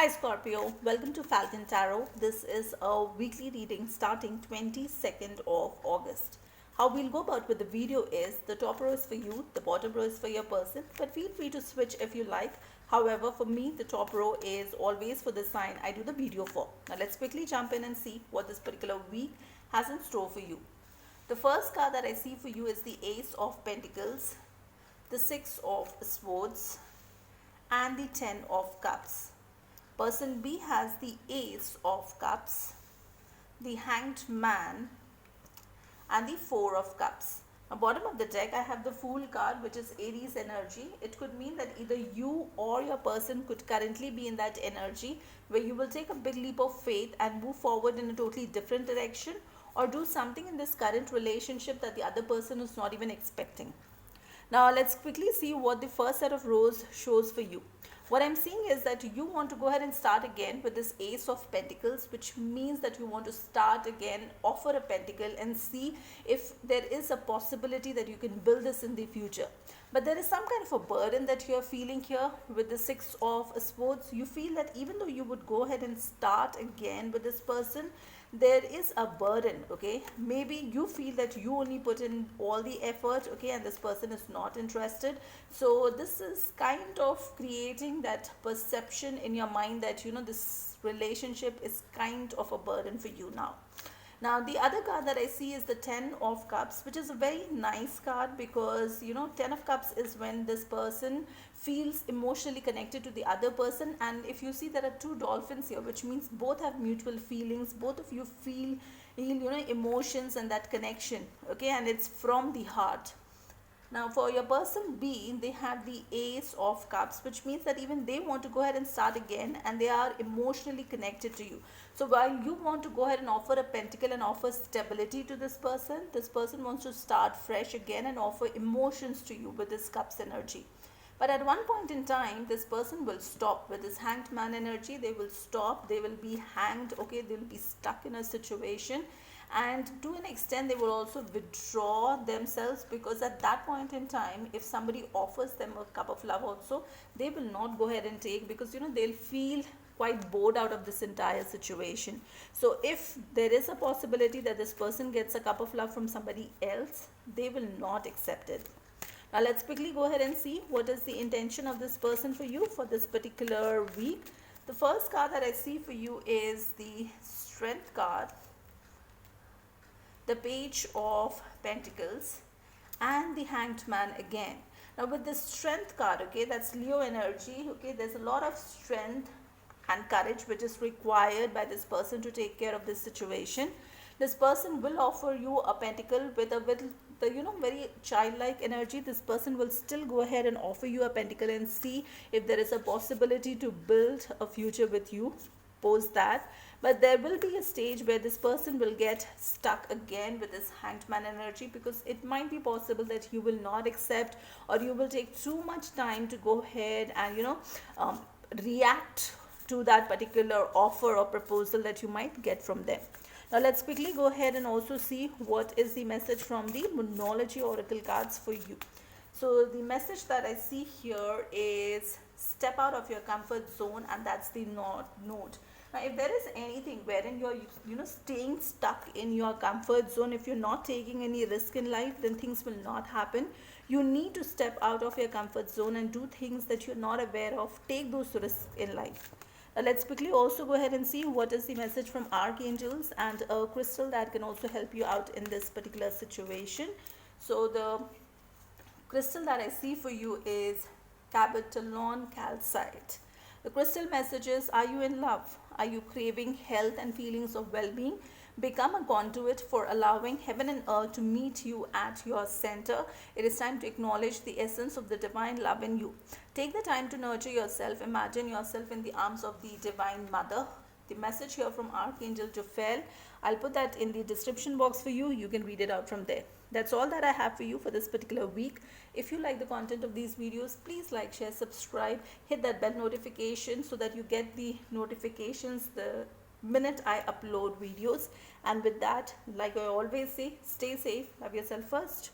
Hi Scorpio, welcome to Falcon Tarot. This is a weekly reading starting 22nd of August. How we'll go about with the video is the top row is for you, the bottom row is for your person, but feel free to switch if you like. However, for me, the top row is always for the sign I do the video for. Now let's quickly jump in and see what this particular week has in store for you. The first card that I see for you is the Ace of Pentacles, the Six of Swords, and the Ten of Cups. Person B has the Ace of Cups, the Hanged Man, and the Four of Cups. Now, bottom of the deck, I have the Fool card, which is Aries energy. It could mean that either you or your person could currently be in that energy where you will take a big leap of faith and move forward in a totally different direction, or do something in this current relationship that the other person is not even expecting. Now let's quickly see what the first set of rows shows for you. What I'm seeing is that you want to go ahead and start again with this Ace of Pentacles, which means that you want to start again, offer a pentacle and see if there is a possibility that you can build this in the future. But there is some kind of a burden that you are feeling here with the Six of Swords. You feel that even though you would go ahead and start again with this person, there is a burden, okay? Maybe you feel that you only put in all the effort, okay, and this person is not interested. So this is kind of creating that perception in your mind that, you know, this relationship is kind of a burden for you now. Now the other card that I see is the Ten of Cups, which is a very nice card because, you know, Ten of Cups is when this person feels emotionally connected to the other person. And if you see, there are two dolphins here, which means both have mutual feelings. Both of you feel, you know, emotions and that connection, okay, and it's from the heart. Now for your person B, they have the Ace of Cups, which means that even they want to go ahead and start again and they are emotionally connected to you. So while you want to go ahead and offer a pentacle and offer stability to this person wants to start fresh again and offer emotions to you with this Cups energy. But at one point in time, this person will stop with this Hanged Man energy. They will stop, they will be hanged, okay, they will be stuck in a situation. And to an extent, they will also withdraw themselves, because at that point in time, if somebody offers them a cup of love also, they will not go ahead and take, because, you know, they'll feel quite bored out of this entire situation. So if there is a possibility that this person gets a cup of love from somebody else, they will not accept it. Now let's quickly go ahead and see what is the intention of this person for you for this particular week. The first card that I see for you is the Strength card, the Page of Pentacles, and the Hanged Man again. Now with this Strength card, okay, that's Leo energy, okay, there's a lot of strength and courage which is required by this person to take care of this situation. This person will offer you a pentacle with the, you know, very childlike energy. This person will still go ahead and offer you a pentacle and see if there is a possibility to build a future with you post that. But there will be a stage where this person will get stuck again with this Hanged Man energy, because it might be possible that you will not accept, or you will take too much time to go ahead and, you know, react to that particular offer or proposal that you might get from them. Now let's quickly go ahead and also see what is the message from the Moonology Oracle cards for you. So the message that I see here is step out of your comfort zone, and that's the note. Now if there is anything wherein you're, you know, staying stuck in your comfort zone, if you're not taking any risk in life, then things will not happen. You need to step out of your comfort zone and do things that you're not aware of. Take those risks in life. Let's quickly also go ahead and see what is the message from archangels and a crystal that can also help you out in this particular situation. So the crystal that I see for you is Kabatalon Calcite. The crystal messages: are you in love? Are you craving health and feelings of well-being? Become a conduit for allowing heaven and earth to meet you at your center. It is time to acknowledge the essence of the divine love in you. Take the time to nurture yourself. Imagine yourself in the arms of the Divine Mother. The message here from Archangel Jophiel, I'll put that in the description box for you. You can read it out from there. That's all that I have for you for this particular week. If you like the content of these videos, please like, share, subscribe, hit that bell notification so that you get the notifications the minute I upload videos. And with that, like I always say, stay safe, love yourself first.